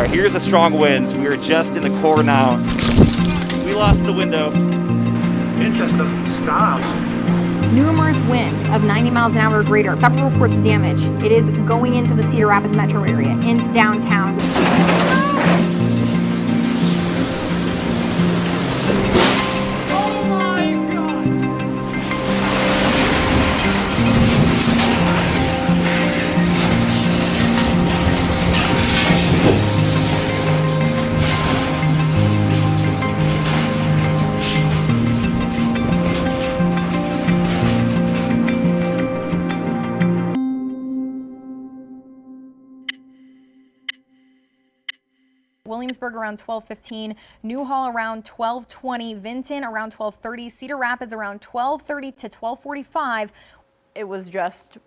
right, here's the strong winds. We are just in the core now. We lost the window. It just doesn't stop. Numerous winds of 90 miles an hour or greater. Several reports of damage. It is going into the Cedar Rapids metro area, into downtown. Williamsburg around 12:15, Newhall around 12:20, Vinton around 12:30, Cedar Rapids around 12:30 to 12:45. It was just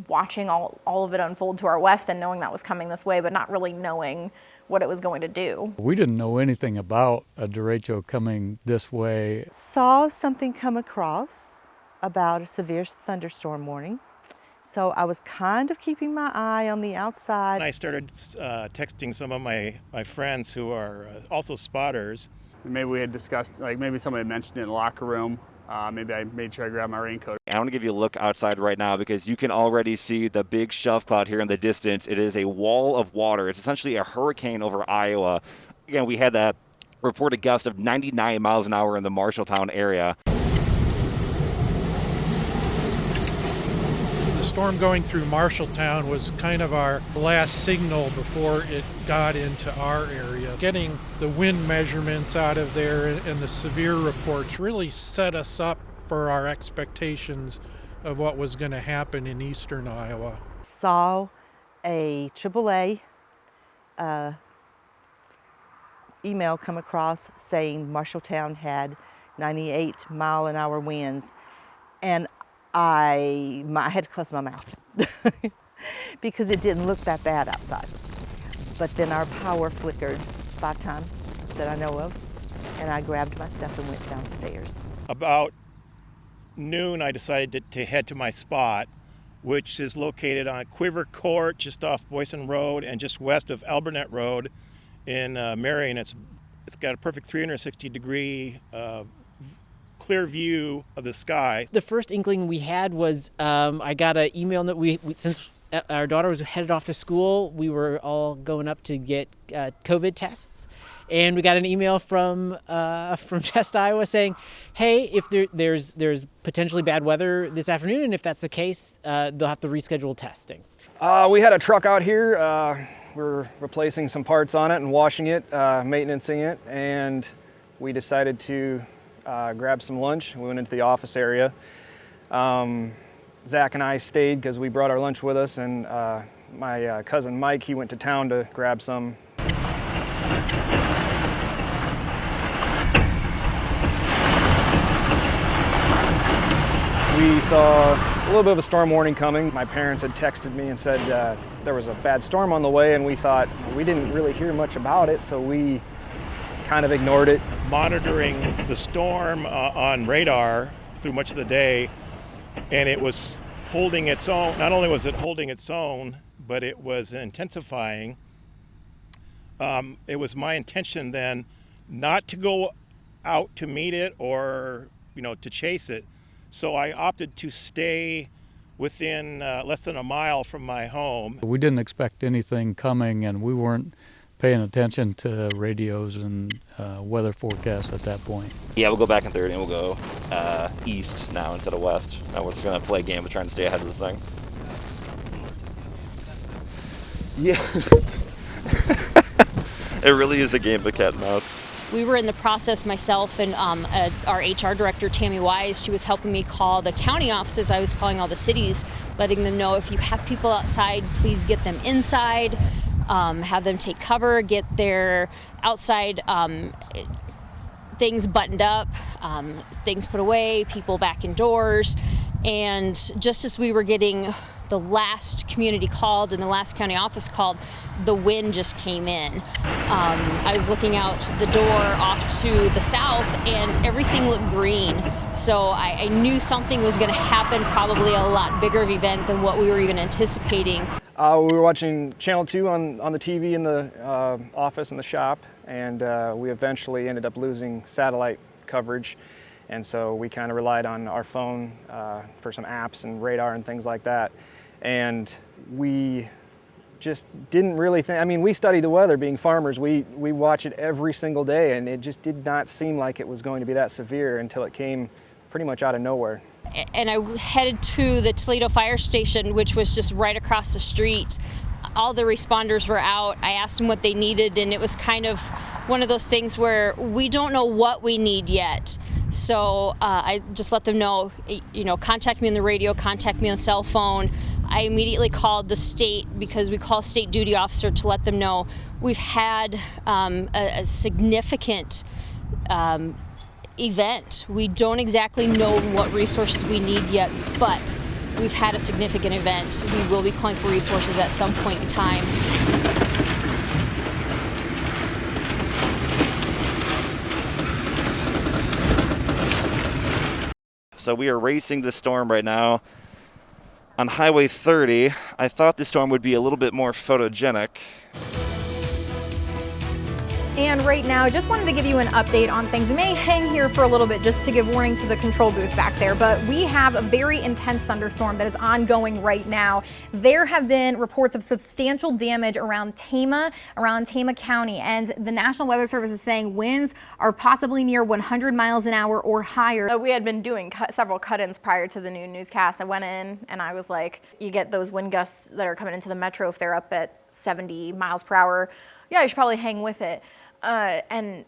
watching all of it unfold to our west and knowing that was coming this way, but not really knowing what it was going to do. We didn't know anything about a derecho coming this way. Saw something come across about a severe thunderstorm warning. So I was kind of keeping my eye on the outside. I started texting some of my friends who are also spotters. Maybe we had discussed, like maybe somebody had mentioned it in the locker room. Maybe I made sure I grabbed my raincoat. I want to give you a look outside right now because you can already see the big shelf cloud here in the distance. It is a wall of water. It's essentially a hurricane over Iowa. Again, we had that reported gust of 99 miles an hour in the Marshalltown area. The storm going through Marshalltown was kind of our last signal before it got into our area. Getting the wind measurements out of there and the severe reports really set us up for our expectations of what was going to happen in eastern Iowa. Saw a AAA email come across saying Marshalltown had 98-mile-an-hour winds, and I had to close my mouth because it didn't look that bad outside. But then our power flickered 5 times that I know of, and I grabbed my stuff and went downstairs. About noon, I decided to head to my spot, which is located on Quiver Court, just off Boyson Road and just west of Albernet Road in Marion. It's got a perfect 360-degree clear view of the sky. The first inkling we had was I got an email that we since our daughter was headed off to school, we were all going up to get COVID tests, and we got an email from Test Iowa saying, "Hey, if there's potentially bad weather this afternoon, and if that's the case, they'll have to reschedule testing." We had a truck out here. We're replacing some parts on it and washing it, maintaining it, and we decided to grab some lunch. We went into the office area. Zach and I stayed because we brought our lunch with us, and my cousin Mike, he went to town to grab some. We saw a little bit of a storm warning coming. My parents had texted me and said there was a bad storm on the way, and we thought, we didn't really hear much about it, so we kind of ignored it. Monitoring the storm on radar through much of the day, and it was holding its own. Not only was it holding its own, but it was intensifying. It was my intention then not to go out to meet it or to chase it. So I opted to stay within less than a mile from my home. We didn't expect anything coming, and we weren't paying attention to radios and weather forecasts at that point. Yeah, we'll go back in 30 and we'll go east now instead of west. Now we're just going to play a game of trying to stay ahead of this thing. Yeah. It really is a game of cat and mouse. We were in the process, myself and our HR director, Tammy Wise. She was helping me call the county offices. I was calling all the cities, letting them know if you have people outside, please get them inside, have them take cover, get their outside things buttoned up, things put away, people back indoors. And just as we were getting the last community called and the last county office called, the wind just came in. I was looking out the door off to the south and everything looked green. So I knew something was going to happen, probably a lot bigger of an event than what we were even anticipating. We were watching Channel 2 on the TV in the office in the shop, and we eventually ended up losing satellite coverage. And so we kind of relied on our phone for some apps and radar and things like that. And we just didn't really think, I mean, we study the weather being farmers. We watch it every single day, and it just did not seem like it was going to be that severe until it came pretty much out of nowhere. And I headed to the Toledo Fire Station, which was just right across the street. All the responders were out. I asked them what they needed, and it was kind of one of those things where we don't know what we need yet. So I just let them know, contact me on the radio, contact me on cell phone. I immediately called the state, because we call state duty officer, to let them know we've had a significant event. We don't exactly know what resources we need yet, but we've had a significant event. We will be calling for resources at some point in time. So we are racing the storm right now on Highway 30. I thought the storm would be a little bit more photogenic. And right now, just wanted to give you an update on things. We may hang here for a little bit just to give warning to the control booth back there, but we have a very intense thunderstorm that is ongoing right now. There have been reports of substantial damage around Tama County, and the National Weather Service is saying winds are possibly near 100 miles an hour or higher. We had been doing several cut-ins prior to the new newscast. I went in and I was like, you get those wind gusts that are coming into the metro if they're up at 70 miles per hour. Yeah, you should probably hang with it. And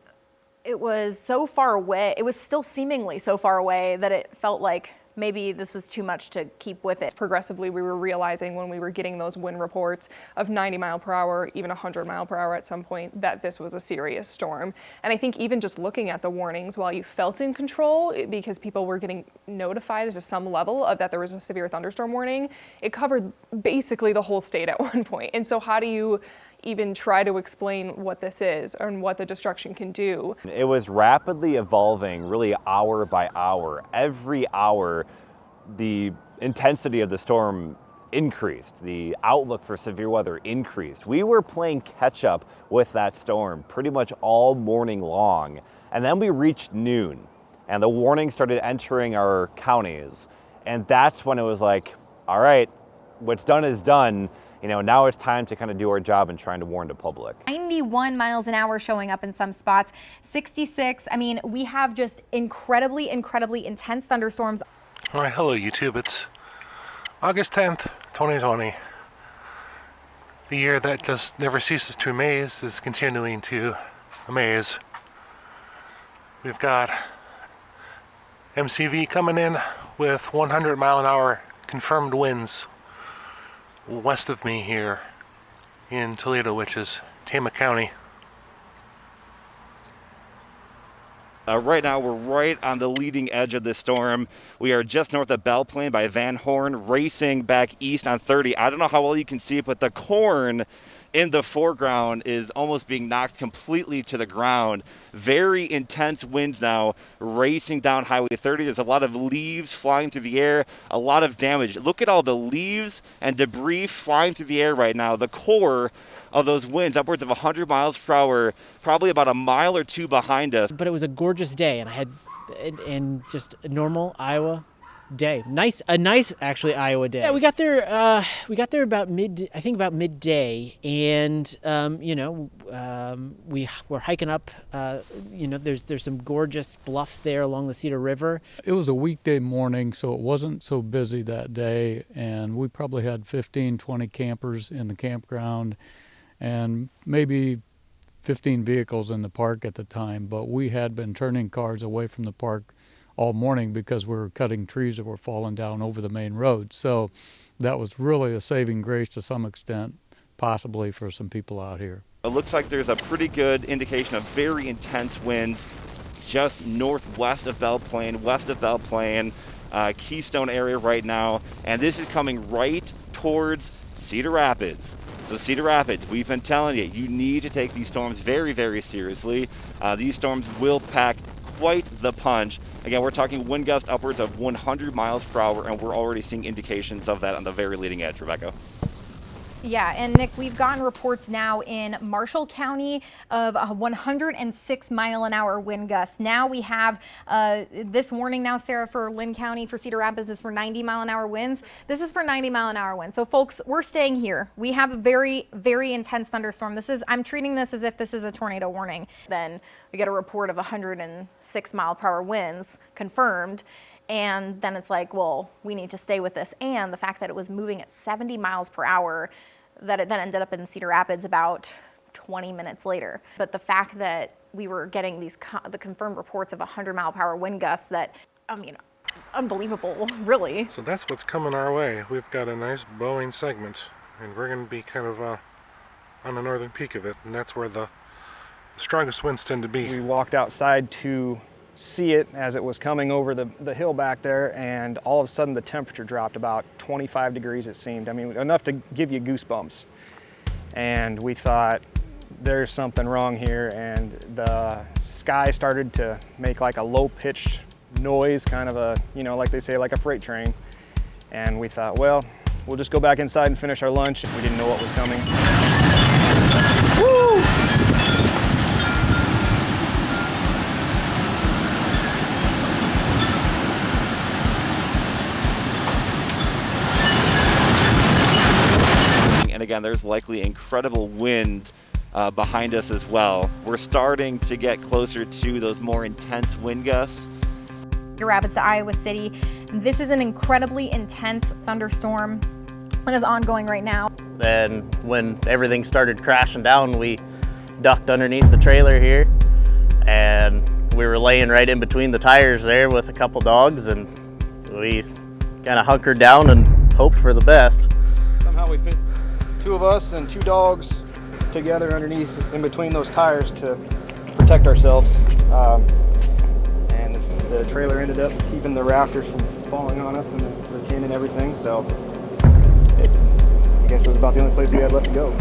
it was so far away, it was still seemingly so far away that it felt like maybe this was too much to keep with it. Progressively, we were realizing when we were getting those wind reports of 90 mile per hour, even 100 mile per hour at some point, that this was a serious storm. And I think even just looking at the warnings, while you felt in control, because people were getting notified to some level of that there was a severe thunderstorm warning, it covered basically the whole state at one point. And so how do you even try to explain what this is and what the destruction can do? It was rapidly evolving, really hour by hour. Every hour, the intensity of the storm increased. The outlook for severe weather increased. We were playing catch up with that storm pretty much all morning long. And then we reached noon, and the warning started entering our counties. And that's when it was like, all right, what's done is done. Now it's time to kind of do our job in trying to warn the public. 91 miles an hour showing up in some spots, 66. I mean, we have just incredibly intense thunderstorms. All right, hello YouTube. It's August 10th, 2020. The year that just never ceases to amaze is continuing to amaze. We've got MCV coming in with 100 mile an hour confirmed winds west of me here in Toledo, which is Tama County. Right now, we're right on the leading edge of this storm. We are just north of Belle Plaine by Van Horn, racing back east on 30. I don't know how well you can see it, but the corn in the foreground is almost being knocked completely to the ground. Very intense winds now racing down Highway 30. There's a lot of leaves flying through the air, a lot of damage. Look at all the leaves and debris flying through the air right now. The core of those winds, upwards of 100 miles per hour, probably about a mile or two behind us. But it was a gorgeous day, and I had just a normal Iowa day. A nice actually Iowa day. Yeah, we got there about midday, and we were hiking up. There's some gorgeous bluffs there along the Cedar River. It was a weekday morning, so it wasn't so busy that day, and we probably had 15, 20 campers in the campground, and maybe 15 vehicles in the park at the time. But we had been turning cars away from the park all morning because we were cutting trees that were falling down over the main road. So that was really a saving grace to some extent, possibly for some people out here. It looks like there's a pretty good indication of very intense winds just northwest of Belle Plaine, west of Belle Plaine, Keystone area right now. And this is coming right towards Cedar Rapids. So Cedar Rapids, we've been telling you need to take these storms very, very seriously. These storms will pack quite the punch. Again, we're talking wind gusts upwards of 100 miles per hour, and we're already seeing indications of that on the very leading edge. Rebecca? Yeah, and Nick, we've gotten reports now in Marshall County of 106 mile an hour wind gusts. Now we have this warning now, Sarah, for Lynn County, for Cedar Rapids is for 90 mile an hour winds. This is for 90 mile an hour winds. So folks, we're staying here. We have a very, very intense thunderstorm. I'm treating this as if this is a tornado warning. Then we get a report of 106 mile per hour winds confirmed. And then it's like, well, we need to stay with this. And the fact that it was moving at 70 miles per hour, that it then ended up in Cedar Rapids about 20 minutes later. But the fact that we were getting the confirmed reports of 100 mile per hour wind gusts, that, I mean, unbelievable, really. So that's what's coming our way. We've got a nice blowing segment, and we're going to be kind of on the northern peak of it, and that's where the strongest winds tend to be. We walked outside to see it as it was coming over the hill back there, and all of a sudden the temperature dropped about 25 degrees, it seemed. I mean, enough to give you goosebumps. And we thought, there's something wrong here, and the sky started to make like a low-pitched noise, kind of a, you know, like they say, like a freight train. And we thought, well, we'll just go back inside and finish our lunch. We didn't know what was coming. Woo! And again, there's likely incredible wind behind us as well. We're starting to get closer to those more intense wind gusts. Cedar Rapids to Iowa City. This is an incredibly intense thunderstorm that is ongoing right now. And when everything started crashing down, we ducked underneath the trailer here, and we were laying right in between the tires there with a couple dogs, and we kind of hunkered down and hoped for the best. Somehow we fit 2 of us and 2 dogs together underneath, in between those tires, to protect ourselves. And the trailer ended up keeping the rafters from falling on us, and the tin and everything, so I guess it was about the only place we had left to go.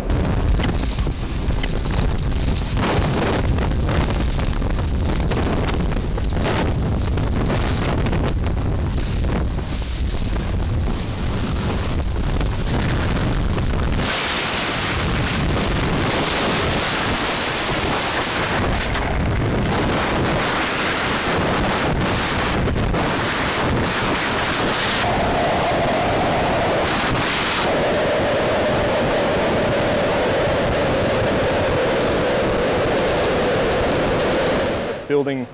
Building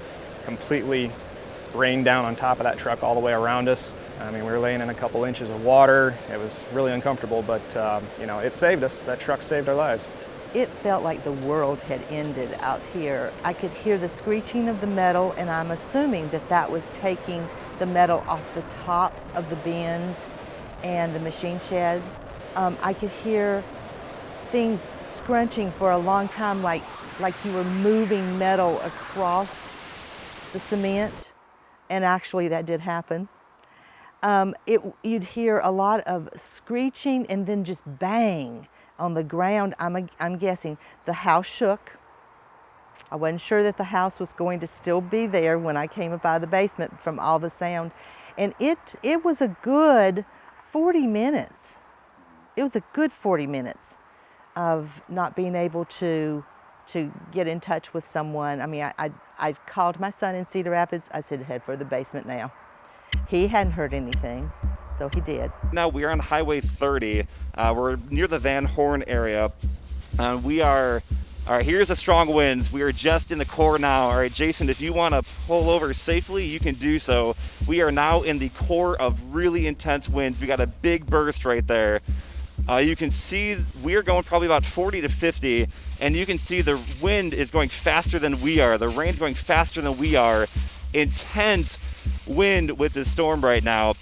completely rained down on top of that truck all the way around us. I mean, we were laying in a couple inches of water. It was really uncomfortable, but you know, it saved us. That truck saved our lives. It felt like the world had ended out here. I could hear the screeching of the metal, and I'm assuming that that was taking the metal off the tops of the bins and the machine shed. I could hear things scrunching for a long time, like you were moving metal across the cement, and actually that did happen. You'd hear a lot of screeching and then just bang on the ground. I'm guessing the house shook. I wasn't sure that the house was going to still be there when I came up out of the basement from all the sound. And it was a good 40 minutes. It was a good 40 minutes of not being able to get in touch with someone. I mean, I called my son in Cedar Rapids. I said, head for the basement now. He hadn't heard anything, so he did. Now we are on Highway 30. We're near the Van Horn area. All right, here's the strong winds. We are just in the core now. All right, Jason, if you want to pull over safely, you can do so. We are now in the core of really intense winds. We got a big burst right there. You can see we're going probably about 40 to 50, and you can see the wind is going faster than we are. The rain's going faster than we are. Intense wind with this storm right now.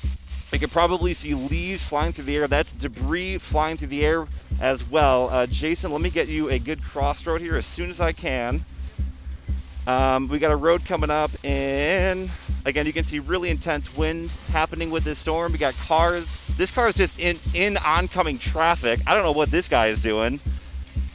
You can probably see leaves flying through the air. That's debris flying through the air as well. Jason, let me get you a good crossroad here as soon as I can. We got a road coming up, and again, you can see really intense wind happening with this storm. We got cars. This car is just in oncoming traffic. I don't know what this guy is doing.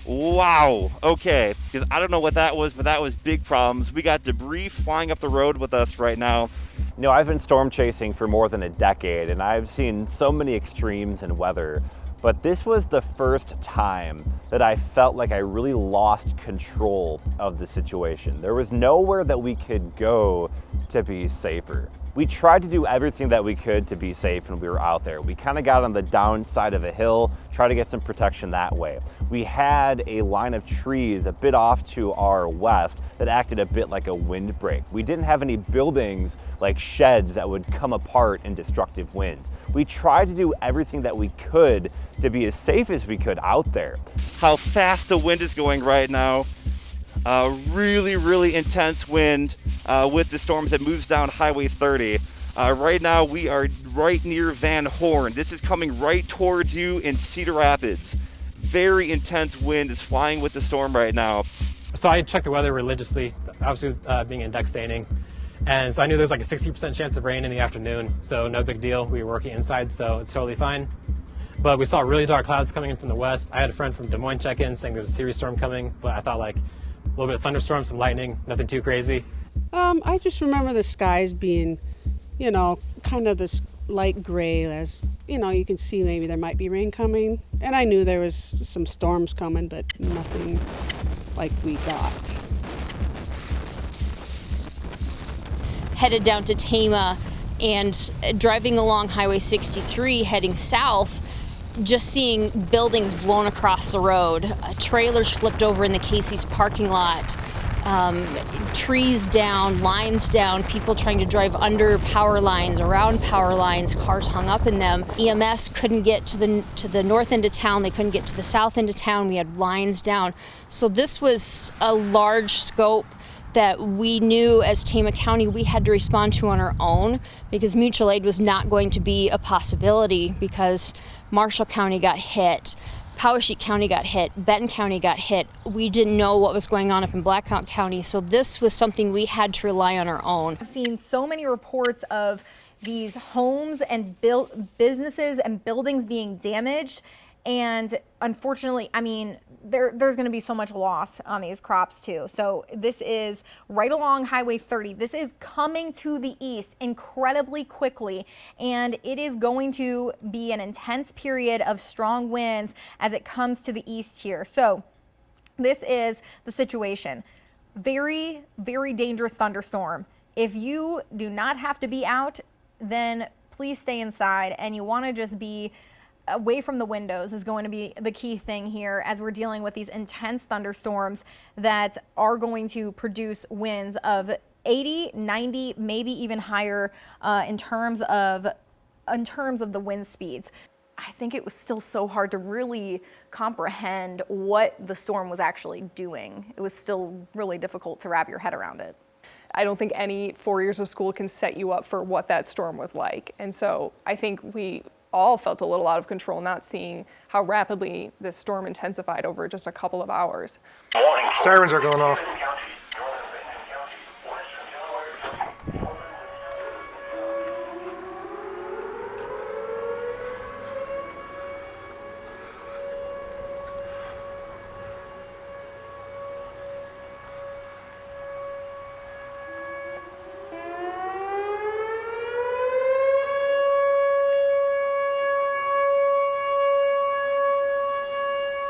Wow. Okay. Because I don't know what that was, but that was big problems. We got debris flying up the road with us right now. You know, I've been storm chasing for more than a decade, and I've seen so many extremes in weather. but this was the first time that I felt like I really lost control of the situation. There was nowhere that we could go to be safer. We tried to do everything that we could to be safe when we were out there. We kind of got on the downside of a hill, tried to get some protection that way. We had a line of trees a bit off to our west that acted a bit like a windbreak. We didn't have any buildings like sheds that would come apart in destructive winds. We tried to do everything that we could to be as safe as we could out there. How fast the wind is going right now. Really intense wind with the storm as it moves down Highway 30. Right now we are right near Van Horn. This is coming right towards you in Cedar Rapids. Very intense wind is flying with the storm right now. So I checked the weather religiously, obviously being in deck staining. And so I knew there was like a 60% chance of rain in the afternoon. So no big deal. We were working inside, so it's totally fine. But we saw really dark clouds coming in from the west. I had a friend from Des Moines check in saying there's a serious storm coming, but I thought like a little bit of thunderstorm, some lightning, nothing too crazy. I just remember the skies being, kind of this light gray as, you can see maybe there might be rain coming. And I knew there was some storms coming, but nothing like we got. Headed down to Tama and driving along Highway 63 heading south, just seeing buildings blown across the road, trailers flipped over in the Casey's parking lot, trees down, lines down, people trying to drive under power lines, around power lines, cars hung up in them. EMS couldn't get to the north end of town, they couldn't get to the south end of town, we had lines down. So this was a large scope that we knew as Tama County we had to respond to on our own, because mutual aid was not going to be a possibility, because Marshall County got hit, Poweshiek County got hit, Benton County got hit. We didn't know what was going on up in Black Hawk County, so this was something we had to rely on our own. I've seen so many reports of these homes and businesses and buildings being damaged, and unfortunately, there's going to be so much loss on these crops too. So this is right along Highway 30. This is coming to the east incredibly quickly, and it is going to be an intense period of strong winds as it comes to the east here. So this is the situation. Very, very dangerous thunderstorm. If you do not have to be out, then please stay inside, and you want to just be away from the windows is going to be the key thing here as we're dealing with these intense thunderstorms that are going to produce winds of 80, 90, maybe even higher in terms of the wind speeds. I think it was still so hard to really comprehend what the storm was actually doing. It was still really difficult to wrap your head around it. I don't think any 4 years of school can set you up for what that storm was like. And so I think we all felt a little out of control, not seeing how rapidly this storm intensified over just a couple of hours. Sirens are going off.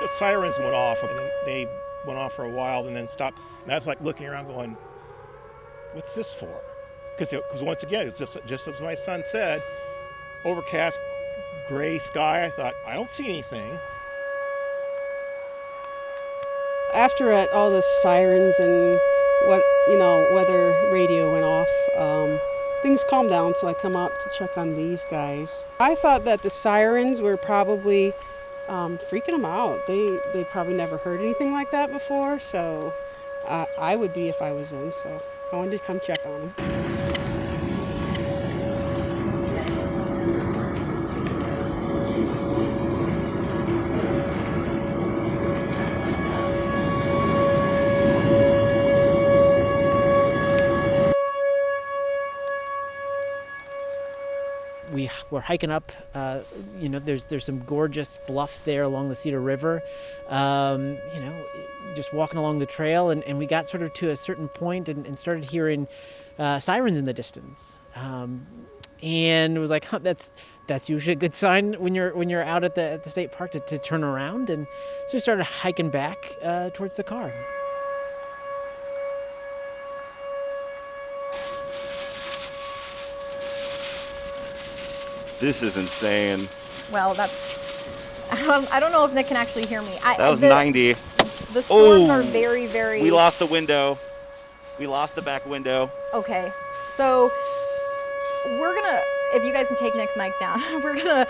The sirens went off, and then they went off for a while and then stopped. And I was like looking around going, what's this for? Because once again, it's just as my son said, overcast, gray sky. I thought, I don't see anything. After all the sirens and weather radio went off, things calmed down, so I come out to check on these guys. I thought that the sirens were probably freaking them out. They probably never heard anything like that before, so I would be if I was them, so I wanted to come check on them. We're hiking up, there's some gorgeous bluffs there along the Cedar River, just walking along the trail, and we got sort of to a certain point and started hearing sirens in the distance. and it was like, huh, that's usually a good sign when you're out at the state park to turn around. And so we started hiking back towards the car. This is insane. Well, that's. I don't know if Nick can actually hear me. That was 90. The storms are very, very. We lost the window. We lost the back window. Okay, so we're gonna. If you guys can take Nick's mic down, we're gonna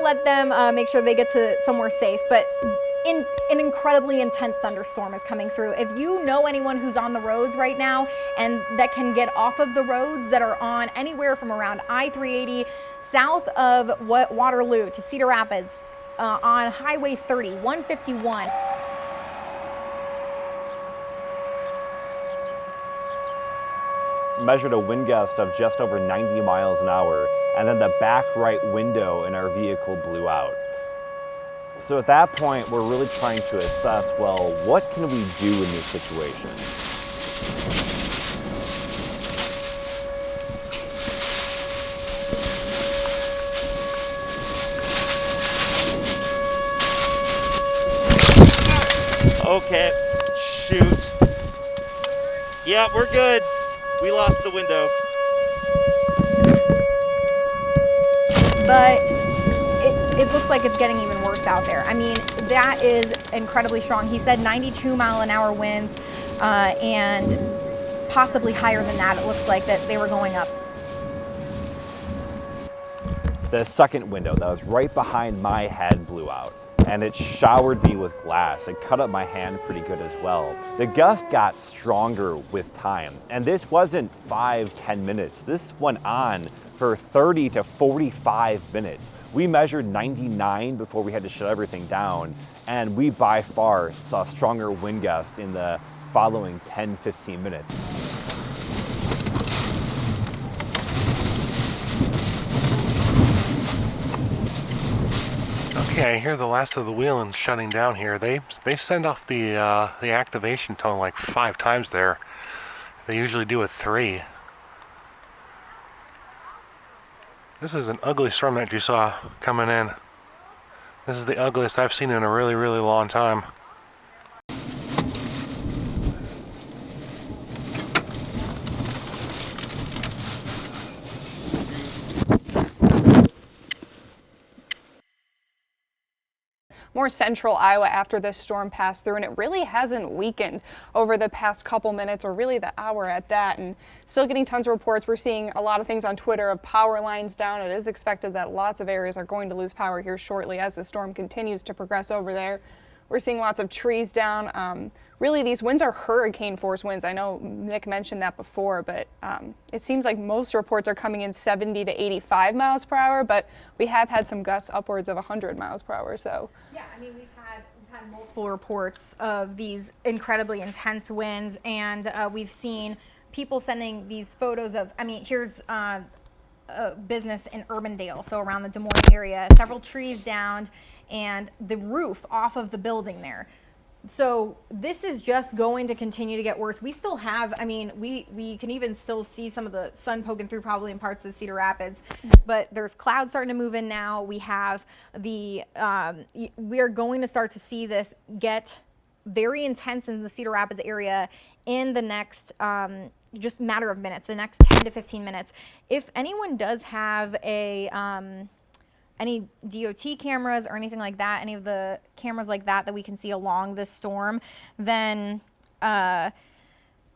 let them make sure they get to somewhere safe. But an incredibly intense thunderstorm is coming through. If you know anyone who's on the roads right now and that can get off of the roads that are on anywhere from around I-380 south of Waterloo to Cedar Rapids, on Highway 30, 151. Measured a wind gust of just over 90 miles an hour, and then the back right window in our vehicle blew out. So at that point, we're really trying to assess, well, what can we do in this situation? Okay, shoot. Yeah, we're good. We lost the window. But it looks like it's getting even worse out there. I mean, that is incredibly strong. He said 92-mile-an-hour winds and possibly higher than that. It looks like that they were going up. The second window that was right behind my head blew out, and it showered me with glass. It cut up my hand pretty good as well. The gust got stronger with time, and this wasn't 5-10 minutes. This went on for 30 to 45 minutes. We measured 99 before we had to shut everything down, and we by far saw stronger wind gusts in the following 10-15 minutes. Okay, I hear the last of the wheeling shutting down here. They send off the activation tone like 5 times there. They usually do it 3. This is an ugly storm that you saw coming in. This is the ugliest I've seen in a really, really long time. More central Iowa after this storm passed through, and it really hasn't weakened over the past couple minutes, or really the hour at that, and still getting tons of reports. We're seeing a lot of things on Twitter of power lines down. It is expected that lots of areas are going to lose power here shortly as the storm continues to progress over there. We're seeing lots of trees down. Really, these winds are hurricane force winds. I know Nick mentioned that before, but it seems like most reports are coming in 70 to 85 miles per hour, but we have had some gusts upwards of 100 miles per hour. So yeah, I mean, we've had multiple reports of these incredibly intense winds, and we've seen people sending these photos of, I mean, here's a business in Urbandale, so around the Des Moines area, several trees downed, and the roof off of the building there. So this is just going to continue to get worse. We still have, I mean, we can even still see some of the sun poking through probably in parts of Cedar Rapids, but there's clouds starting to move in now. We have the, we are going to start to see this get very intense in the Cedar Rapids area in the next, just matter of minutes, the next 10 to 15 minutes. If anyone does have a, any DOT cameras or anything like that, any of the cameras like that we can see along this storm, then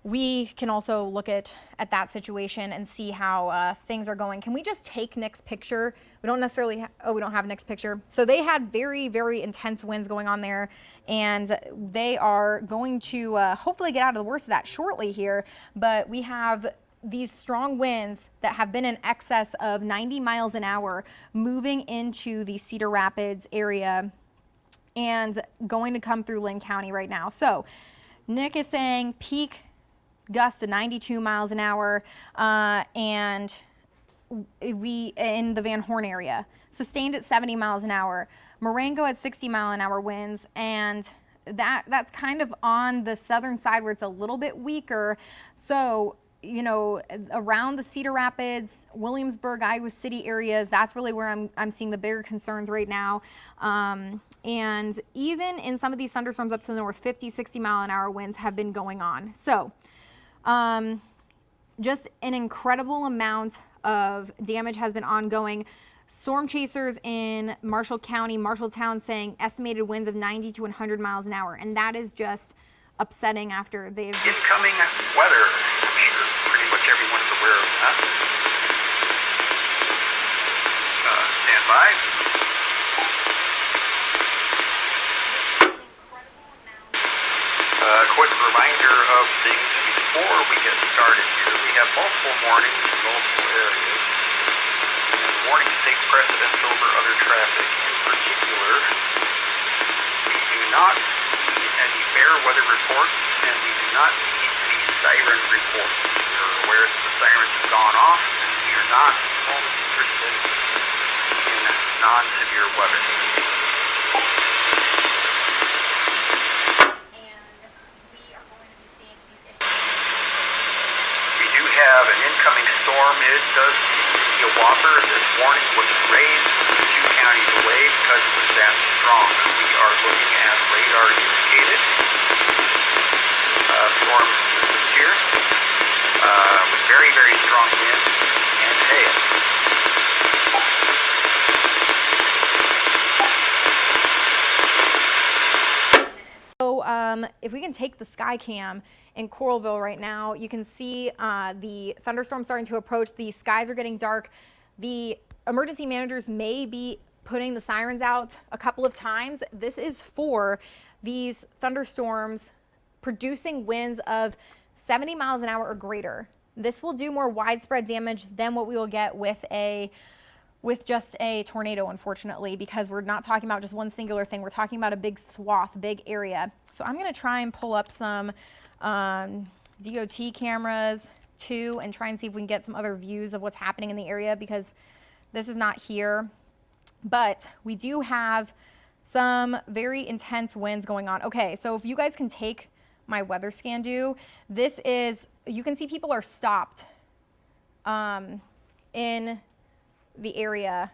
we can also look at that situation and see how things are going. Can we just take Nick's picture? We don't necessarily, we don't have Nick's picture. So they had very, very intense winds going on there, and they are going to hopefully get out of the worst of that shortly here. But we have these strong winds that have been in excess of 90 miles an hour moving into the Cedar Rapids area and going to come through Lynn County right now. So Nick is saying peak gusts of 92 miles an hour, and we in the Van Horn area, sustained at 70 miles an hour. Marengo at 60 mile an hour winds, and that's kind of on the southern side where it's a little bit weaker. So you know, around the Cedar Rapids, Williamsburg, Iowa City areas, that's really where I'm seeing the bigger concerns right now. And even in some of these thunderstorms up to the north, 50, 60 mile an hour winds have been going on. So just an incredible amount of damage has been ongoing. Storm chasers in Marshall County, Marshalltown, saying estimated winds of 90 to 100 miles an hour. And that is just upsetting after they've... Incoming weather. I'm sure pretty much everyone's aware of that. Stand by. Quick reminder of things before we get started here. We have multiple warnings in multiple areas. And warnings take precedence over other traffic. In particular, we do not need any fair weather reports, and we do not need any siren reports. We are aware that the sirens have gone off, and we are not only interested in non-severe weather. Have an incoming storm. It does seem to be a whopper. This warning was raised 2 counties away because it was that strong. We are looking at radar indicated storm systems here with very, very strong winds and hail. So if we can take the sky cam in Coralville right now, you can see the thunderstorm starting to approach. The skies are getting dark. The emergency managers may be putting the sirens out a couple of times. This is for these thunderstorms producing winds of 70 miles an hour or greater. This will do more widespread damage than what we will get with just a tornado, unfortunately, because we're not talking about just one singular thing. We're talking about a big swath, big area. So I'm going to try and pull up some DOT cameras too and try and see if we can get some other views of what's happening in the area, because this is not here. But we do have some very intense winds going on. Okay, so if you guys can take my weather scan this is, you can see people are stopped in the area.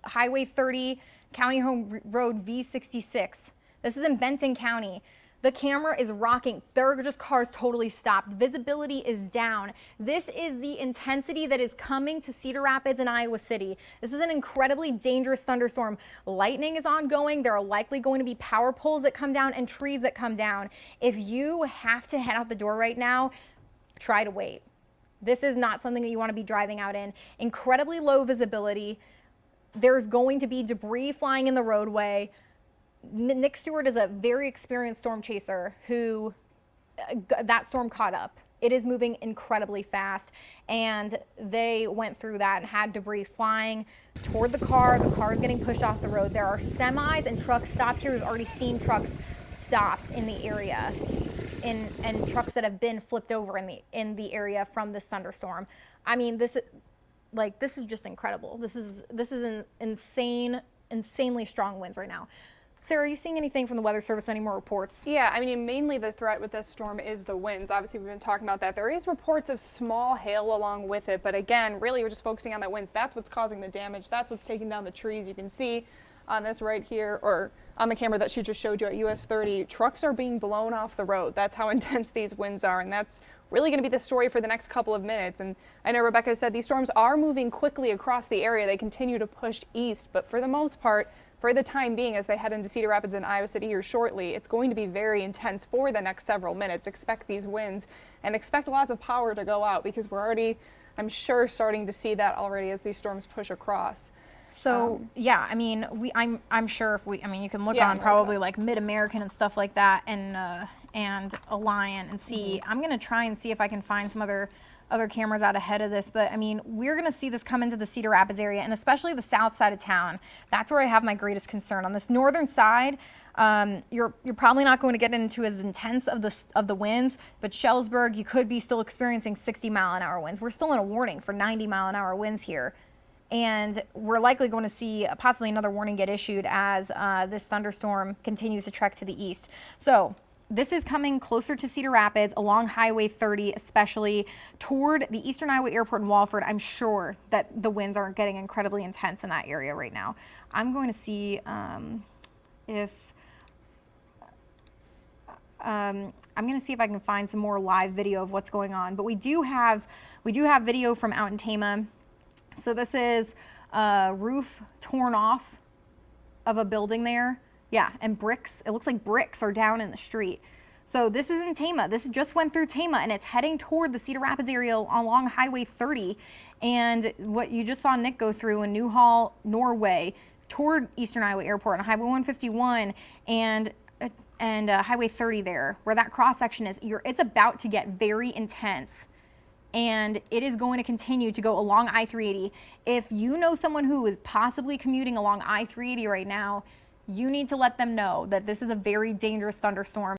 Highway 30, County Home Road V66. This is in Benton County. The camera is rocking. There are just cars totally stopped. Visibility is down. This is the intensity that is coming to Cedar Rapids and Iowa City. This is an incredibly dangerous thunderstorm. Lightning is ongoing. There are likely going to be power poles that come down and trees that come down. If you have to head out the door right now, try to wait. This is not something that you want to be driving out in. Incredibly low visibility. There's going to be debris flying in the roadway. Nick Stewart is a very experienced storm chaser who that storm caught up. It is moving incredibly fast, and they went through that and had debris flying toward the car. The car is getting pushed off the road. There are semis and trucks stopped here. We've already seen trucks stopped in the area, and trucks that have been flipped over in the area from this thunderstorm. I mean, this is just incredible. This is an insanely strong winds right now. Sarah, are you seeing anything from the Weather Service, any more reports? Yeah, I mean, mainly the threat with this storm is the winds. Obviously, we've been talking about that. There is reports of small hail along with it, but again, really we're just focusing on the winds. That's what's causing the damage. That's what's taking down the trees. You can see on this right here, or on the camera that she just showed you at US 30, trucks are being blown off the road. That's how intense these winds are, and that's really going to be the story for the next couple of minutes. And I know Rebecca said these storms are moving quickly across the area. They continue to push east, but for the most part, for the time being, as they head into Cedar Rapids and Iowa City here shortly, it's going to be very intense for the next several minutes. Expect these winds and expect lots of power to go out, because we're already, I'm sure, starting to see that already as these storms push across. So yeah, I mean, I'm sure you can look on probably like Mid-American and stuff like that, and Alliant, and see. I'm gonna try and see if I can find some other cameras out ahead of this, but I mean, we're gonna see this come into the Cedar Rapids area, and especially the south side of town. That's where I have my greatest concern. On this northern side, you're probably not going to get into as intense of the winds, but Shellsburg, you could be still experiencing 60 mile an hour winds. We're still in a warning for 90 mile an hour winds here. And we're likely going to see possibly another warning get issued as this thunderstorm continues to trek to the east. So This is coming closer to Cedar Rapids along Highway 30, especially toward the Eastern Iowa Airport in Walford. I'm sure that the winds aren't getting incredibly intense in that area right now. I'm going to see if I'm going to see if I can find some more live video of what's going on. But we do have video from out in Tama. So this is a roof torn off of a building there. Yeah, and bricks, it looks like bricks are down in the street. So this is in Tama. This just went through Tama and it's heading toward the Cedar Rapids area along Highway 30. And what you just saw Nick go through in Newhall, Norway, toward Eastern Iowa Airport on Highway 151 and Highway 30 there, where that cross section is, it's about to get very intense. And it is going to continue to go along I-380. If you know someone who is possibly commuting along I-380 right now, you need to let them know that this is a very dangerous thunderstorm.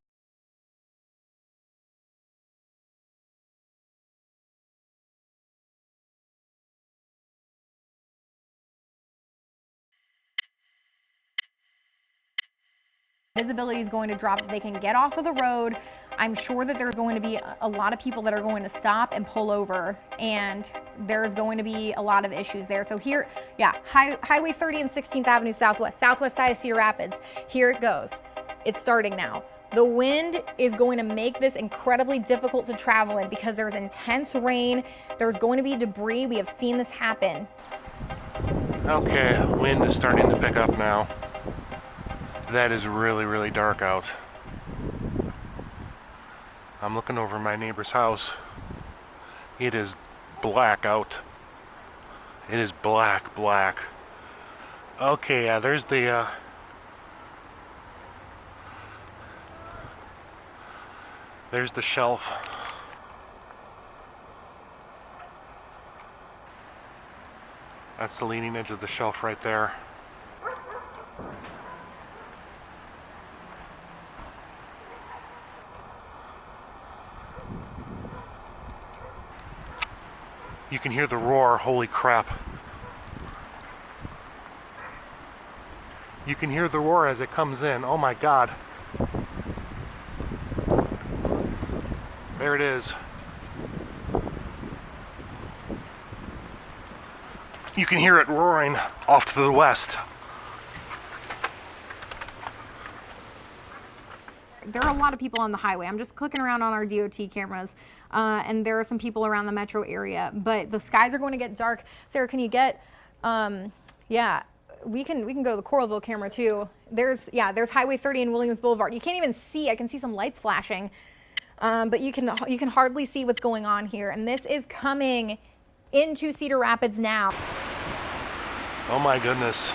Visibility is going to drop. They can get off of the road. I'm sure that there's going to be a lot of people that are going to stop and pull over, and there's going to be a lot of issues there. So here, yeah, Highway 30 and 16th Avenue southwest side of Cedar Rapids. Here it goes. It's starting now. The wind is going to make this incredibly difficult to travel in because there's intense rain. There's going to be debris. We have seen this happen. Okay, wind is starting to pick up now. That is really, really dark out. I'm looking over my neighbor's house. It is black out. It is black. Okay, yeah, there's the shelf. That's the leaning edge of the shelf right there. You can hear the roar, holy crap. You can hear the roar as it comes in, oh my god. There it is. You can hear it roaring off to the west. There are a lot of people on the highway. I'm just clicking around on our DOT cameras, and there are some people around the metro area, but the skies are going to get dark. Sarah, can you get, yeah, we can go to the Coralville camera too. There's Highway 30 and Williams Boulevard. You can't even see, I can see some lights flashing, but you can hardly see what's going on here. And this is coming into Cedar Rapids now. Oh my goodness.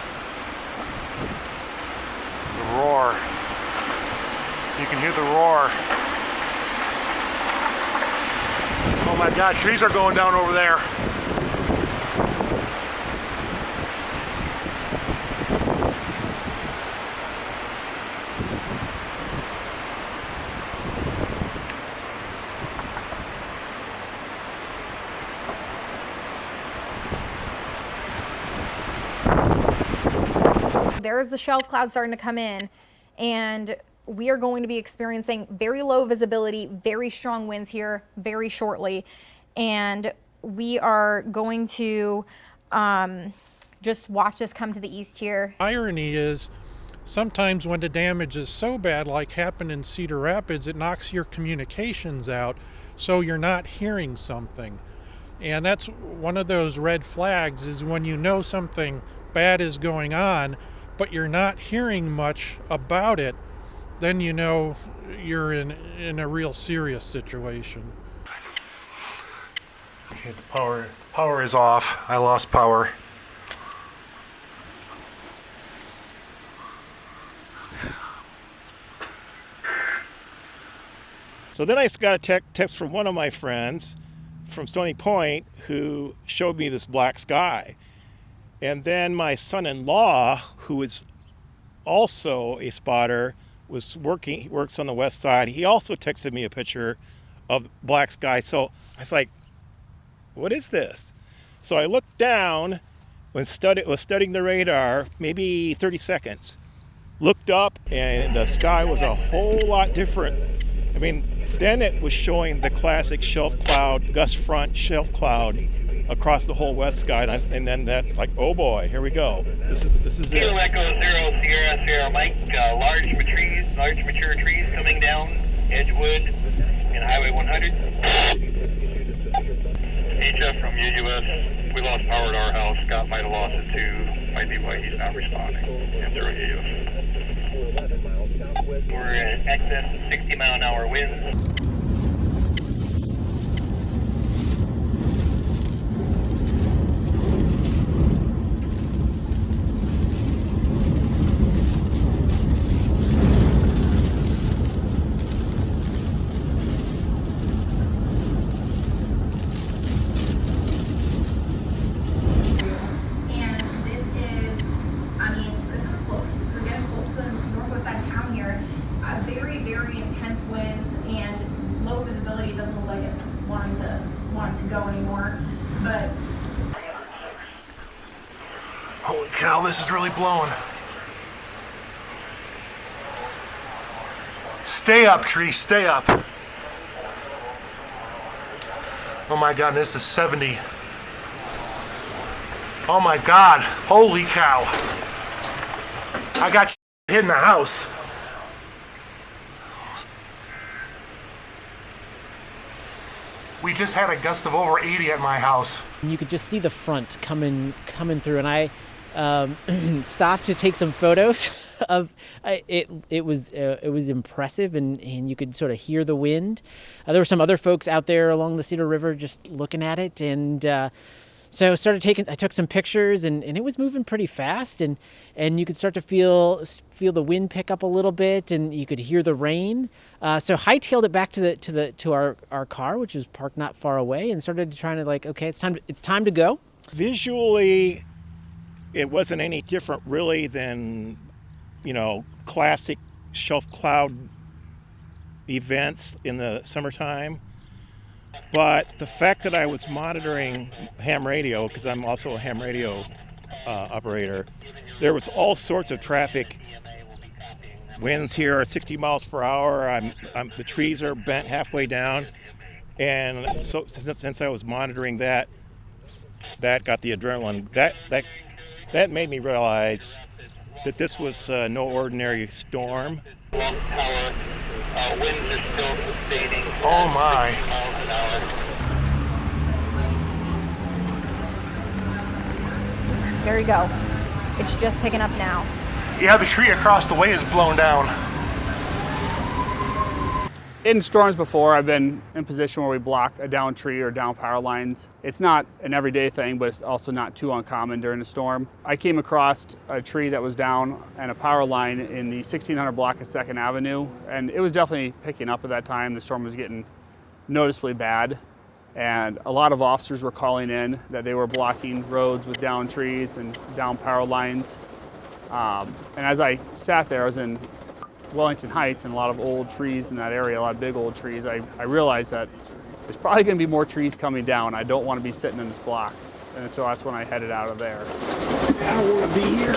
The roar. You can hear the roar. Oh my god, trees are going down over there. There's the shelf cloud starting to come in, and we are going to be experiencing very low visibility, very strong winds here very shortly. And we are going to just watch this come to the east here. Irony is, sometimes when the damage is so bad, like happened in Cedar Rapids, it knocks your communications out, so you're not hearing something. And that's one of those red flags, is when you know something bad is going on, but you're not hearing much about it, then you know you're in a real serious situation. Okay, the power is off. I lost power. So then I got a text from one of my friends from Stony Point who showed me this black sky. And then my son-in-law, who is also a spotter, he works on the west side. He also texted me a picture of black sky. So I was like, what is this? So I looked down, was studying the radar, maybe 30 seconds. looked up and the sky was a whole lot different. I mean, then it was showing the classic shelf cloud, gust front shelf cloud across the whole west sky, and then that's like, oh boy, here we go. This is it. Kilo Echo 0 Sierra Sierra Mike, large mature trees coming down Edgewood and Highway 100. HF from UUS, we lost power at our house. Scott might have lost it too. Might be why he's not responding. Answer UUS. We're in excess of 60-mile-an-hour winds. Holy cow, this is really blowing. Stay up, tree, stay up. Oh my God, this is 70. Oh my God, holy cow. I got hit in the house. We just had a gust of over 80 at my house. You could just see the front coming through, and I stopped to take some photos of it. It was impressive, and you could sort of hear the wind. There were some other folks out there along the Cedar River just looking at it, and so I took some pictures, and it was moving pretty fast, and you could start to feel the wind pick up a little bit, and you could hear the rain. So hightailed it back to our car, which is parked not far away, and started trying to okay, it's time to go. Visually, it wasn't any different really than, classic shelf cloud events in the summertime. But the fact that I was monitoring ham radio, because I'm also a ham radio operator, there was all sorts of traffic. Winds here are 60 miles per hour. The trees are bent halfway down. And so since I was monitoring that got the adrenaline. That made me realize that this was no ordinary storm. Winds are still sustaining. Oh my. There you go. It's just picking up now. Yeah, the tree across the way is blown down. In storms before, I've been in a position where we block a down tree or down power lines. It's not an everyday thing, but it's also not too uncommon during a storm. I came across a tree that was down and a power line in the 1600 block of 2nd Avenue, and it was definitely picking up at that time. The storm was getting noticeably bad, and a lot of officers were calling in that they were blocking roads with down trees and down power lines. And as I sat there, I was in Wellington Heights and a lot of old trees in that area, a lot of big old trees. I realized that there's probably going to be more trees coming down. I don't want to be sitting in this block. And so that's when I headed out of there. I don't want to be here.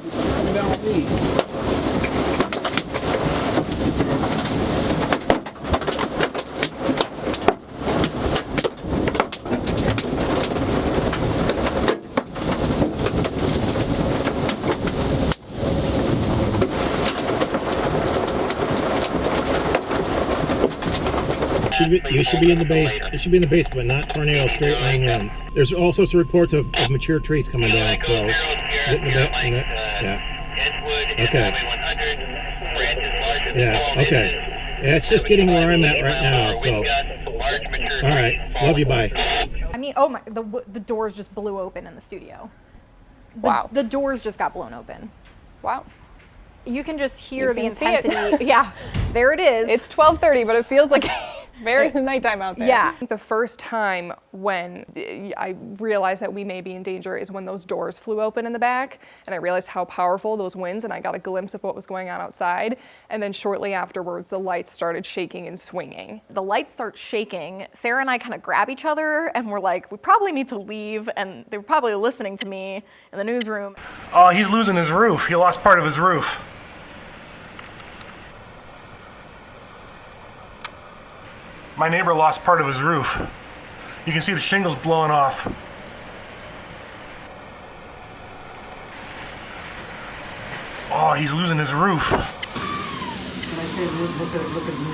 It's coming down on me. You should be in the base. It should be in the basement, not tornado straight line winds. There's all sorts of reports of mature trees coming down. So, yeah. Okay. Yeah. Okay. Yeah, it's just getting where I'm at right now. So, all right. Love you. Bye. I mean, oh my! The doors just blew open in the studio. Wow. The doors just got blown open. Wow. You can just hear the can see it. intensity. Yeah, there it is. It's 12:30, but it feels like Very nighttime out there. Yeah. The first time when I realized that we may be in danger is when those doors flew open in the back, and I realized how powerful those winds, and I got a glimpse of what was going on outside. And then shortly afterwards, the lights started shaking and swinging. The lights start shaking. Sarah and I kind of grab each other, and we're like, we probably need to leave. And they were probably listening to me in the newsroom. Oh, he's losing his roof. He lost part of his roof. My neighbor lost part of his roof. You can see the shingles blowing off. Oh, he's losing his roof. Look at me.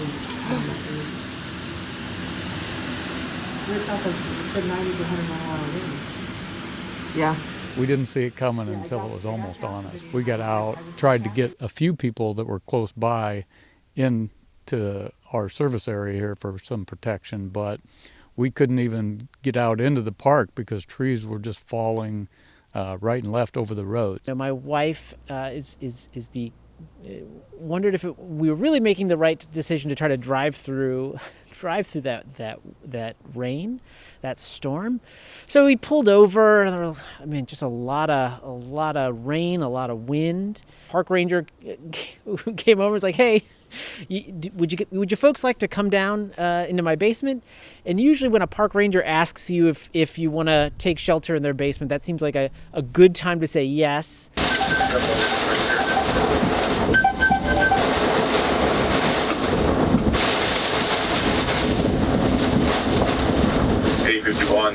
We thought it said 90 to 100 mile an hour winds. Yeah. We didn't see it coming until it was almost on us. We got out, tried to get a few people that were close by into our service area here for some protection, but we couldn't even get out into the park because trees were just falling right and left over the road. My wife wondered if we were really making the right decision to try to drive through that rain, that storm. So we pulled over. I mean, just a lot of rain, a lot of wind. Park ranger came over and was like, "Hey, would you folks like to come down into my basement?" And usually when a park ranger asks you if you want to take shelter in their basement, that seems like a good time to say yes. 851,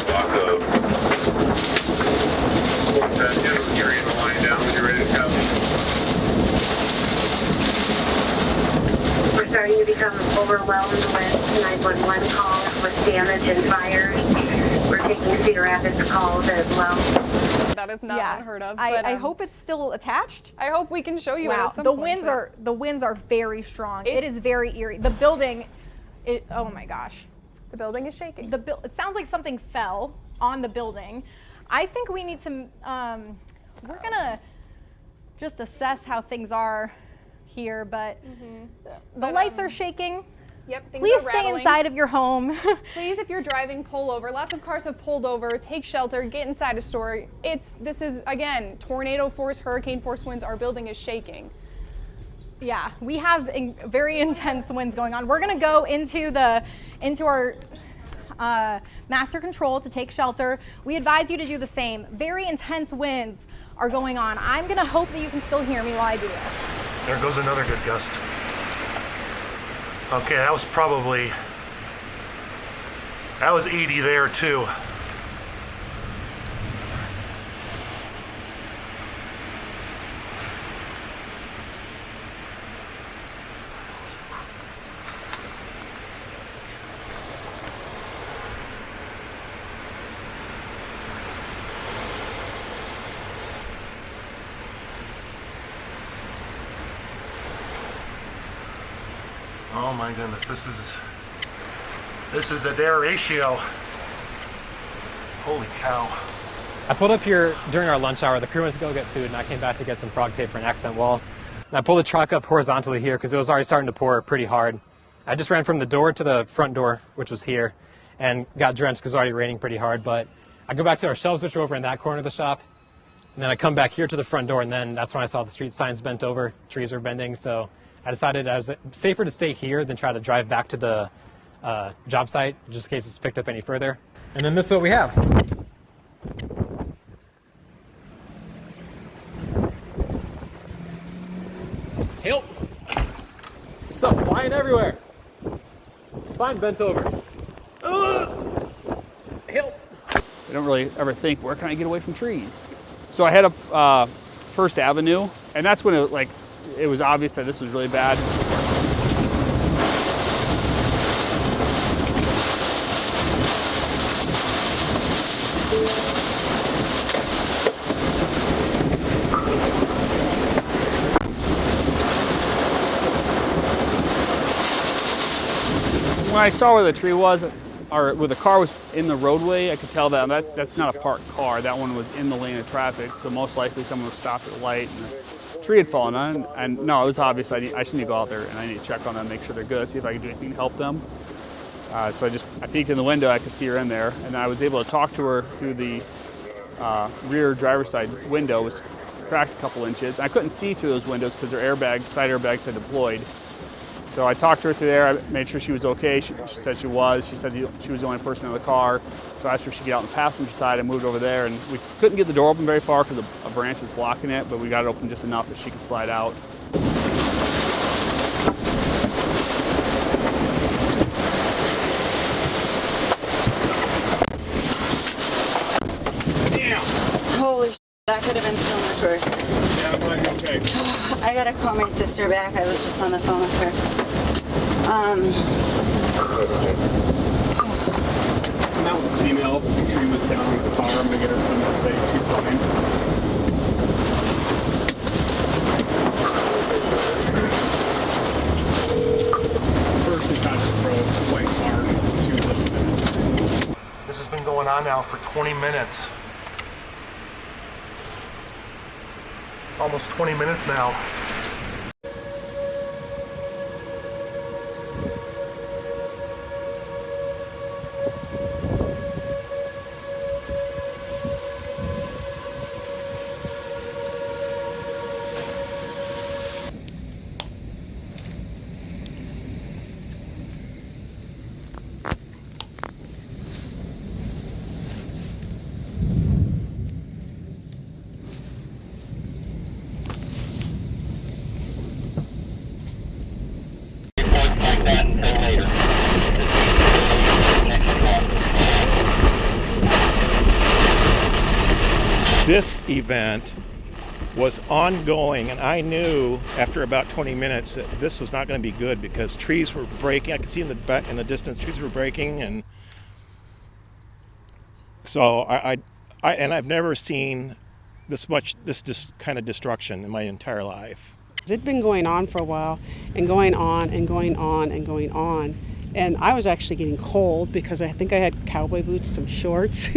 block of 410, you're in the line down when you're ready to come. We're starting to become overwhelmed with 911 calls with damage and fires. We're taking Cedar Rapids calls as well. That is not unheard of. I hope it's still attached. I hope we can show you it Wow, at some the point. winds are very strong. It is very eerie. The building, oh my gosh. The building is shaking. It sounds like something fell on the building. I think we need to, we're gonna just assess how things are here, but the lights are shaking. Yep, things Please are stay rattling. inside of your home. Please, if you're driving, pull over. Lots of cars have pulled over. Take shelter. Get inside a store. This is again tornado force, hurricane force winds. Our building is shaking. Yeah, we have very intense winds going on. We're gonna go into our master control to take shelter. We advise you to do the same. Very intense winds are going on. I'm gonna hope that you can still hear me while I do this. There goes another good gust. Okay, that was 80 there too. Oh my goodness, this is a dare ratio. Holy cow. I pulled up here during our lunch hour. The crew went to go get food, and I came back to get some frog tape for an accent wall. And I pulled the truck up horizontally here because it was already starting to pour pretty hard. I just ran from the door to the front door, which was here, and got drenched because it was already raining pretty hard. But I go back to our shelves, which are over in that corner of the shop. And then I come back here to the front door, and then that's when I saw the street signs bent over, trees were bending. So I decided it was safer to stay here than try to drive back to the job site, just in case it's picked up any further. And then this is what we have. Help! There's stuff flying everywhere. Sign bent over. Help! I don't really ever think, where can I get away from trees? So I head up First Avenue, and that's when it was obvious that this was really bad. When I saw where the tree was, or where the car was in the roadway, I could tell that that's not a parked car. That one was in the lane of traffic, so most likely someone was stopped at a light and the tree had fallen on, and no, it was obvious. I just need to go out there and I need to check on them, make sure they're good, see if I can do anything to help them. So I peeked in the window, I could see her in there, and I was able to talk to her through the rear driver's side window. It was cracked a couple inches. I couldn't see through those windows because their side airbags had deployed. So I talked to her through there. I made sure she was okay. She said she was. She said she was the only person in the car. So I asked her if she could get out on the passenger side. I moved over there, and we couldn't get the door open very far because a branch was blocking it, but we got it open just enough that she could slide out. Holy shit, that could have been so much worse. Yeah, I'm glad you're okay. I gotta call my sister back. I was just on the phone with her. I'm out with the female. The tree was down in the car. I'm gonna get her some to say she's fine. First we got this white car. She was living in it. This has been going on now for 20 minutes. Almost 20 minutes now. This event was ongoing, and I knew after about 20 minutes that this was not going to be good because trees were breaking. I could see in the back, in the distance, trees were breaking, and so I've never seen this kind of destruction in my entire life. It'd been going on for a while, and going on and going on and going on. And I was actually getting cold because I think I had cowboy boots, some shorts,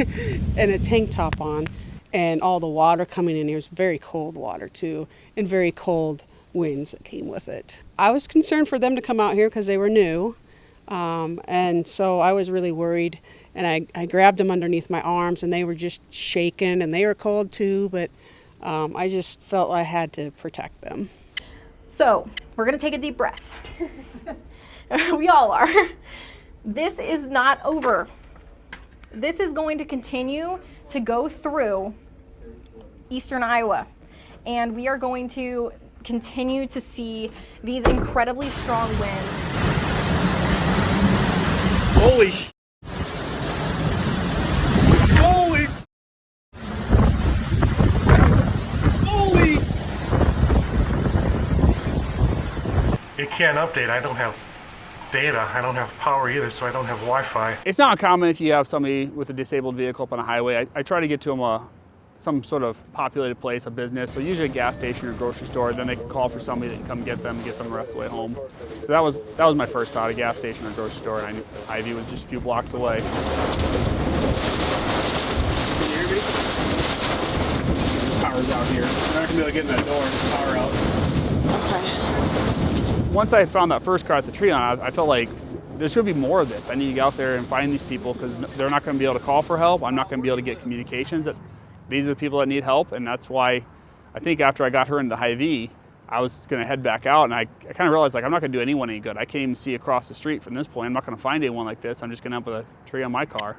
and a tank top on. And all the water coming in here was very cold water too, and very cold winds that came with it. I was concerned for them to come out here because they were new. And so I was really worried, and I grabbed them underneath my arms, and they were just shaking, and they were cold too, but I just felt I had to protect them. So we're gonna take a deep breath. We all are. This is not over. This is going to continue to go through eastern Iowa, and we are going to continue to see these incredibly strong winds. Holy sh**. Holy. Holy. It can't update. I don't have data. I don't have power either, so I don't have Wi-Fi. It's not uncommon if you have somebody with a disabled vehicle up on a highway. I try to get to them some sort of populated place, a business, so usually a gas station or grocery store. Then they can call for somebody that can come get them the rest of the way home. So that was my first thought, a gas station or grocery store, and I knew Ivy was just a few blocks away. Can you hear me? Power's out here. I'm not gonna be able to get in that door and power out. Okay. Once I found that first car at the tree line, I felt like there should be more of this. I need to get out there and find these people because they're not going to be able to call for help. I'm not going to be able to get communications that these are the people that need help, and that's why I think after I got her into the Hy-Vee, I was going to head back out, and I kind of realized like I'm not going to do anyone any good. I can't even see across the street from this point. I'm not going to find anyone like this. I'm just going to end up with a tree on my car.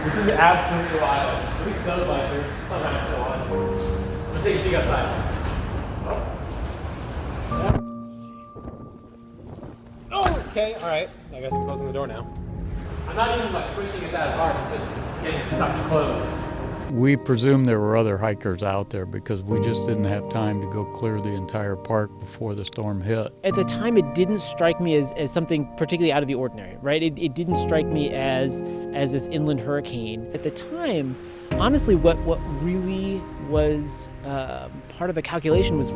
This is absolutely wild. At least those lights are sometimes still on. I'm going to take a peek outside. Oh, okay, all right. I guess I'm closing the door now. I'm not even like pushing it that hard. It's just getting stuck closed. We presume there were other hikers out there because we just didn't have time to go clear the entire park before the storm hit. At the time, it didn't strike me as something particularly out of the ordinary, right? It didn't strike me as this inland hurricane. At the time, honestly, what really was part of the calculation was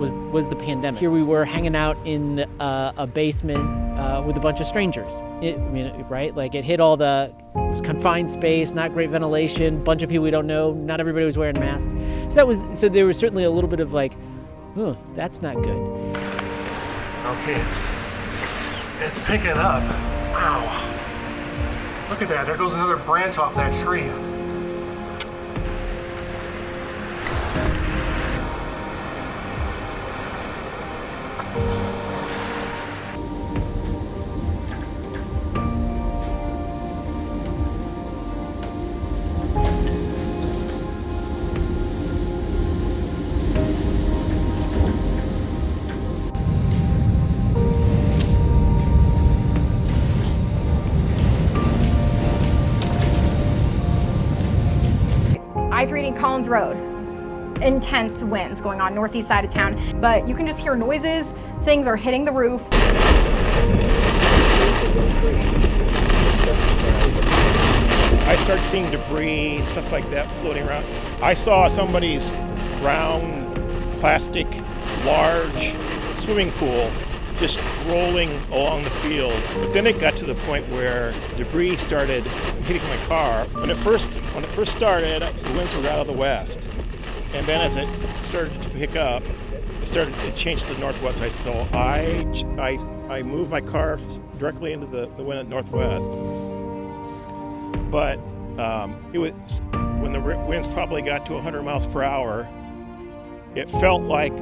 the pandemic. Here we were hanging out in a basement with a bunch of strangers. Right? Like it hit it was confined space, not great ventilation, bunch of people we don't know. Not everybody was wearing masks. So there was certainly a little bit of like, Ooh, that's not good. Okay, it's picking up. Wow. Look at that, there goes another branch off that tree. I-380 Collins Road. Intense winds going on northeast side of town, but you can just hear noises. Things are hitting the roof. I started seeing debris and stuff like that floating around. I saw somebody's round, plastic, large swimming pool just rolling along the field. But then it got to the point where debris started hitting my car. When it first started, the winds were out of the west. And then as it started to pick up, it changed to the northwest. So I moved my car directly into the wind at northwest. But it was when the winds probably got to 100 miles per hour, it felt like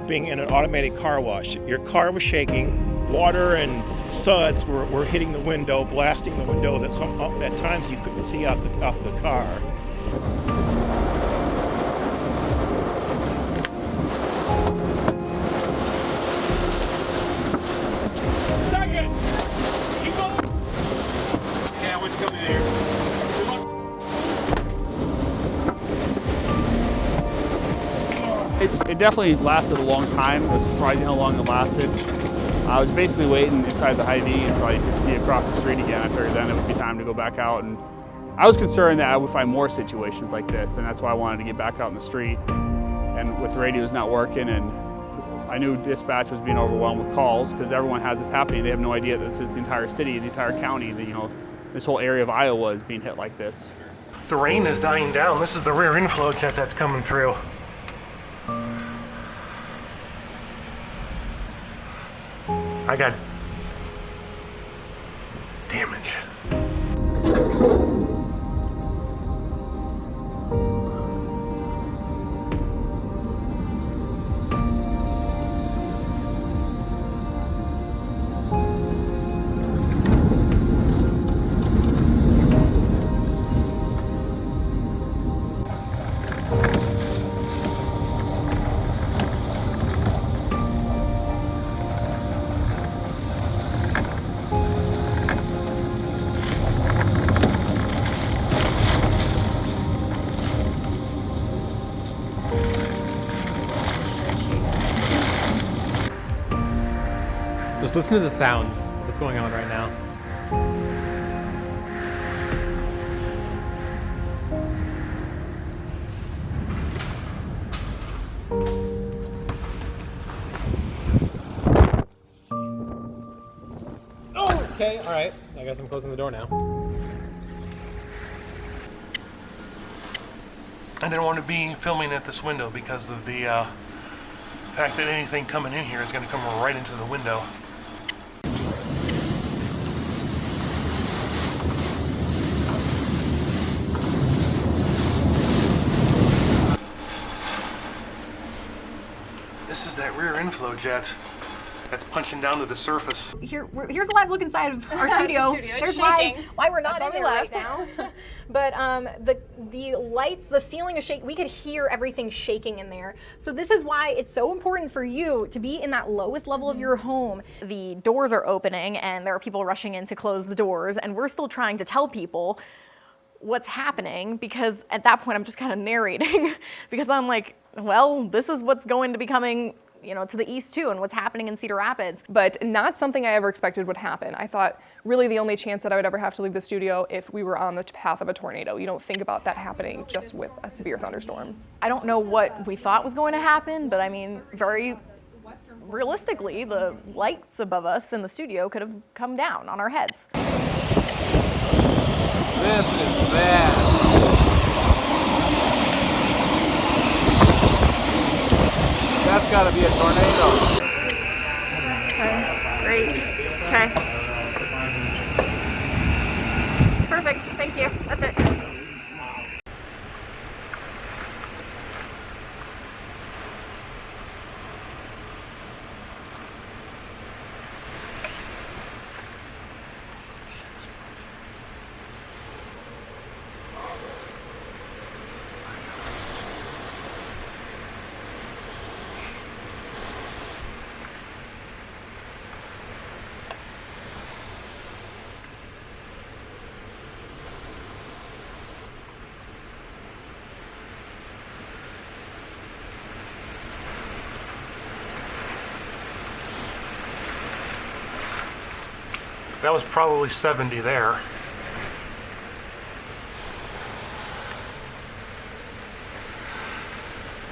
being in an automated car wash. Your car was shaking, water and suds were hitting the window, blasting the window that at times you couldn't see out the car. Second! Keep going! Yeah, what's coming here? It definitely lasted a long time. It was surprising how long it lasted. I was basically waiting inside the Hy-Vee until I could see across the street again. I figured then it would be time to go back out. And I was concerned that I would find more situations like this, and that's why I wanted to get back out in the street. And with the radios not working, and I knew dispatch was being overwhelmed with calls because everyone has this happening. They have no idea that this is the entire city, the entire county, this whole area of Iowa is being hit like this. The rain is dying down. This is the rear inflow jet that's coming through. I got damage. Just listen to the sounds that's going on right now. Oh, okay, all right. I guess I'm closing the door now. I didn't want to be filming at this window because of the fact that anything coming in here is going to come right into the window. This is that rear inflow jet that's punching down to the surface. Here's a live look inside of our studio. It's Here's shaking. why we're not That's in why there we right now. But the lights, the ceiling is shaking. We could hear everything shaking in there. So this is why it's so important for you to be in that lowest level of your home. The doors are opening and there are people rushing in to close the doors, and we're still trying to tell people what's happening, because at that point I'm just kind of narrating because I'm like, well, this is what's going to be coming, to the east too, and what's happening in Cedar Rapids. But not something I ever expected would happen. I thought really the only chance that I would ever have to leave the studio if we were on the path of a tornado. You don't think about that happening just with a severe thunderstorm. I don't know what we thought was going to happen, but I mean, very realistically, the lights above us in the studio could have come down on our heads. This is bad. That's gotta be a tornado. Okay, great. Okay. Perfect, thank you. That's it. That was probably 70 there.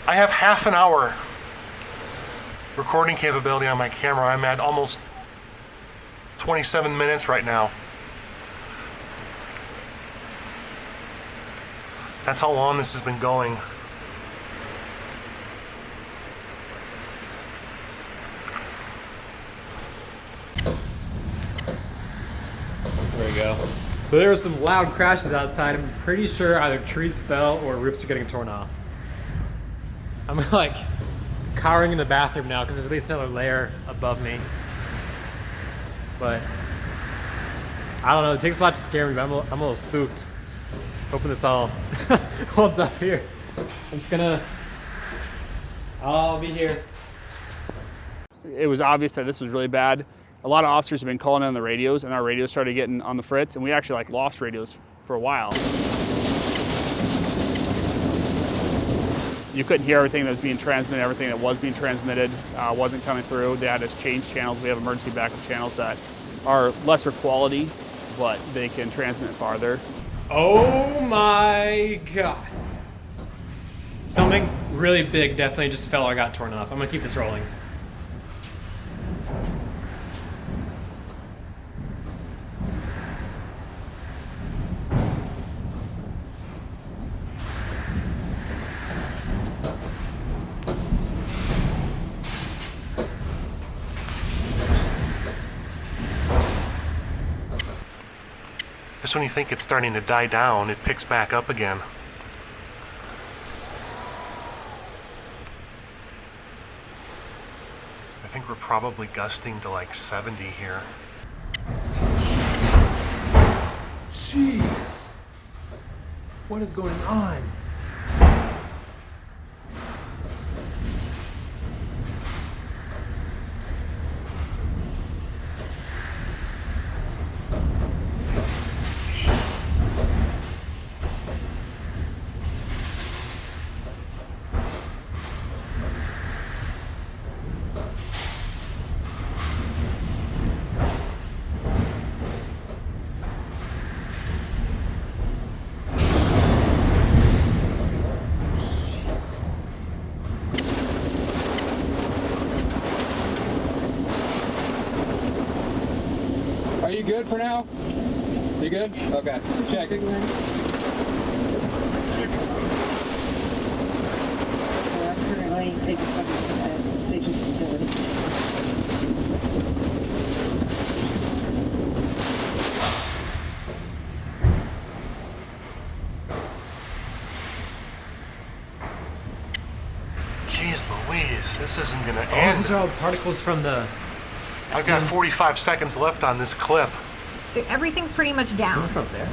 I have half an hour recording capability on my camera. I'm at almost 27 minutes right now. That's how long this has been going. There we go. So there were some loud crashes outside. I'm pretty sure either trees fell or roofs are getting torn off. I'm like cowering in the bathroom now because there's at least another layer above me. But I don't know, it takes a lot to scare me, but I'm a little spooked. Hoping this all holds up here. I'll be here. It was obvious that this was really bad. A lot of officers have been calling in on the radios, and our radios started getting on the fritz, and we actually lost radios for a while. You couldn't hear everything that was being transmitted. Everything that was being transmitted wasn't coming through. They had us change channels. We have emergency backup channels that are lesser quality, but they can transmit farther. Oh my God. Something really big definitely just fell or got torn off. I'm gonna keep this rolling. Just when you think it's starting to die down, it picks back up again. I think we're probably gusting to like 70 here. Jeez. What is going on? Are you good for now? You good? Okay. Check it. Jeez Louise, this isn't gonna Oh, end. these are all particles from the... I've got 45 seconds left on this clip. Everything's pretty much down. From there.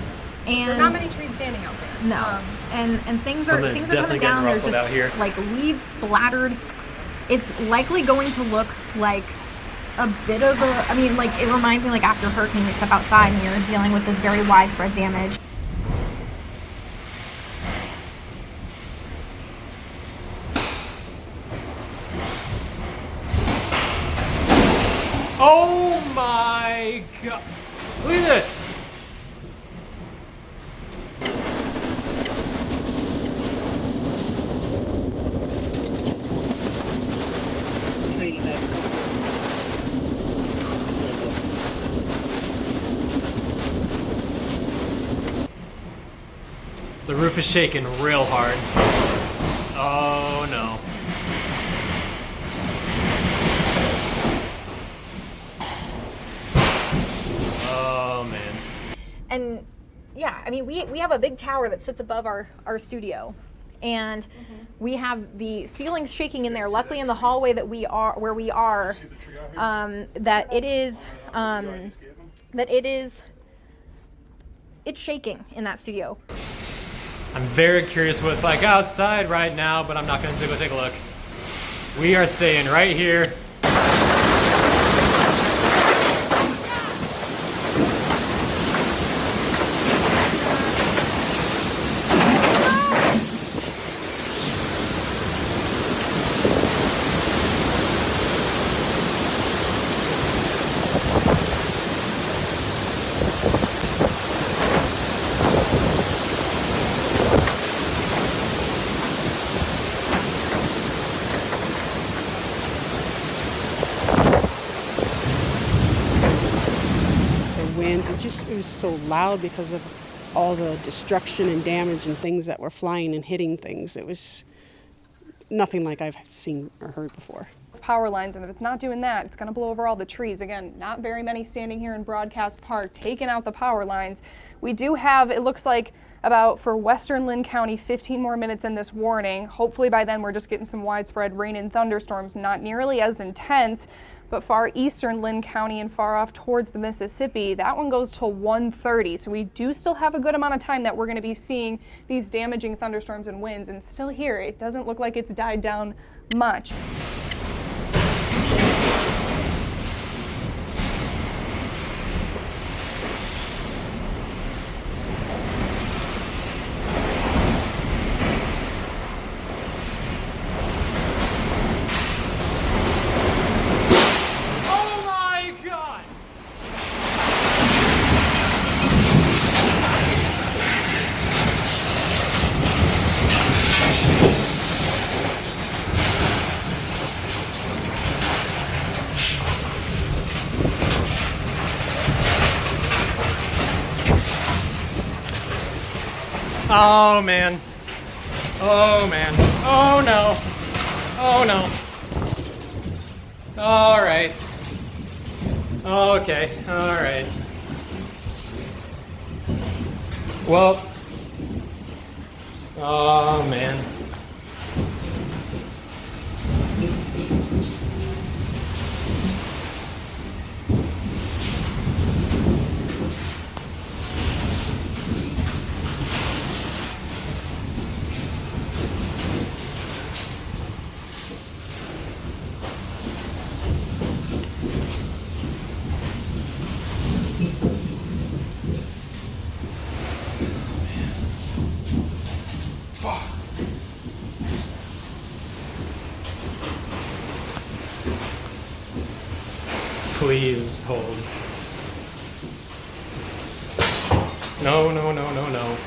And There are not many trees standing out there. No, and things are Something's coming definitely down. getting There's rustled out here. just like leaves splattered. It's likely going to look like a bit of a. I mean, like it reminds me like after a hurricane, you step outside and you're dealing with this very widespread damage. Oh my God. Look at this. The roof is shaking real hard. Oh no. Oh, man. And yeah, I mean, we have a big tower that sits above our studio, and we have the ceilings shaking in there. Luckily, in the hallway that we are, where we are, it's shaking in that studio. I'm very curious what it's like outside right now, but I'm not going to go take a look. We are staying right here. It was so loud because of all the destruction and damage and things that were flying and hitting things. It was nothing like I've seen or heard before. Power lines, and if it's not doing that, it's going to blow over all the trees. Again, not very many standing here in Broadcast Park taking out the power lines. We do have, it looks like, about, for western Linn County, 15 more minutes in this warning. Hopefully by then we're just getting some widespread rain and thunderstorms, not nearly as intense. But far eastern Linn County and far off towards the Mississippi, that one goes till 1:30. So we do still have a good amount of time that we're going to be seeing these damaging thunderstorms and winds. And still here, it doesn't look like it's died down much. Oh, man. Oh, man. Oh, no. Oh, no. All right. Okay. All right. Well. Oh, man. Please hold. No, no, no, no, no.